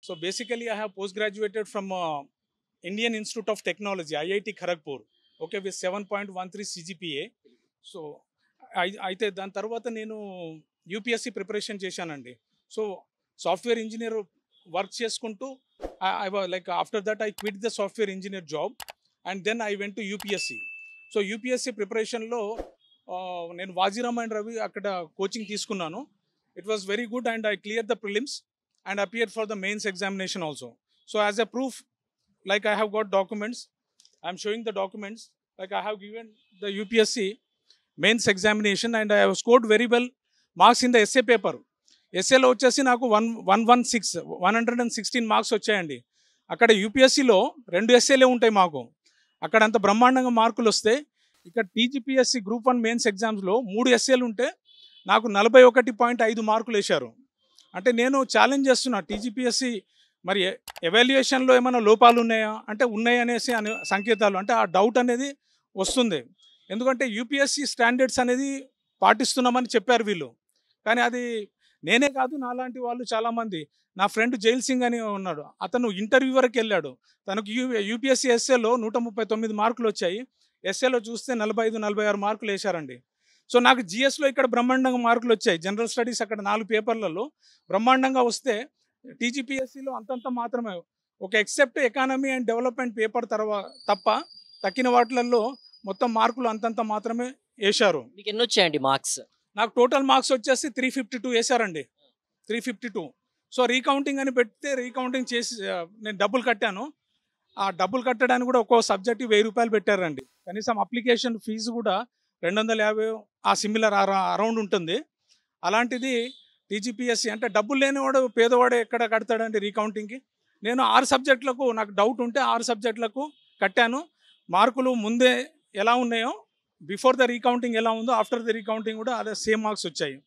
So basically, I have post-graduated from Indian Institute of Technology, IIT Kharagpur, okay, with 7.13 CGPA. So అయితే దాని తర్వాత నేను UPSC preparation చేశానండి. So software engineer work చేసుకుంటూ I like after that I quit the software engineer job and then I went to UPSC. So UPSC ప్రిపరేషన్లో నేను Vajiram and Ravi అక్కడ coaching తీసుకున్నాను. It was very good and I clear the prelims and appeared for the mains examination also. So as a proof, like I have got documents, I am showing the documents, like I have given the UPSC mains examination and I have scored very well marks in the essay paper. ఎస్ఏలో వచ్చేసి నాకు 116 marks వచ్చాయండి. అక్కడ యూపీఎస్సీలో 2 ఎస్ఏలే ఉంటాయి మాకు. అక్కడ అంత బ్రహ్మాండంగా మార్కులు వస్తే ఇక్కడ టీజీపీఎస్సీ గ్రూప్ 1 మెయిన్స్ ఎగ్జామ్స్లో 3 ఎస్ఏలు ఉంటే నాకు 41.5 మార్కులు వేశారు. అంటే నేను ఛాలెంజ్ చేస్తున్నా టీజీపీఎస్సీ మరి ఎవాల్యుయేషన్లో ఏమైనా లోపాలు ఉన్నాయా అంటే ఉన్నాయనేసి సంకేతాలు అంటే ఆ డౌట్ అనేది వస్తుంది. ఎందుకంటే యూపీఎస్సీ స్టాండర్డ్స్ అనేది పాటిస్తున్నామని చెప్పారు వీళ్ళు. కానీ అది నేనే కాదు, నాలాంటి వాళ్ళు చాలామంది. నా ఫ్రెండ్ జైల్ సింగ్ అని ఉన్నాడు, అతను ఇంటర్వ్యూ వరకు వెళ్ళాడు. తనకు యూపీఎస్సీ ఎస్ఏలో 139 మార్కులు వచ్చాయి. ఎస్ఏలో చూస్తే 45-46 మార్కులు వేశారండి. సో నాకు జిఎస్లో ఇక్కడ బ్రహ్మాండంగా మార్కులు వచ్చాయి. జనరల్ స్టడీస్ అక్కడ 4 పేపర్లలో బ్రహ్మాండంగా వస్తే టీజీపీఎస్సీలో అంతంత మాత్రమే, ఒక except economy and development paper తప్ప తక్కిన వాటిలలో మొత్తం మార్కులు అంతంత మాత్రమే వేశారు. మీకు ఎన్ని వచ్చాయండి మార్క్స్? నాకు టోటల్ మార్క్స్ వచ్చేసి 352 వేశారండి, 352. సో రీకౌంటింగ్ అని పెడితే రీకౌంటింగ్ చేసి నేను డబ్బులు కట్టాను. ఆ డబ్బులు కట్టడానికి కూడా ఒక్కో సబ్జెక్ట్ 1000 రూపాయలు పెట్టారండి. కనీసం అప్లికేషన్ ఫీజు కూడా 250 ఆ సిమిలర్ అరౌండ్ ఉంటుంది. అలాంటిది టీజీపీఎస్సీ అంటే డబ్బులు లేనివాడు పేదవాడు ఎక్కడ కడతాడండి రీకౌంటింగ్కి. నేను 6 సబ్జెక్టులకు నాకు డౌట్ ఉంటే 6 సబ్జెక్టులకు కట్టాను. మార్కులు ముందే ఎలా ఉన్నాయో బిఫోర్ ద రీకౌంటింగ్ ఎలా ఉందో ఆఫ్టర్ ద రీకౌంటింగ్ కూడా అదే సేమ్ మార్క్స్ వచ్చాయి.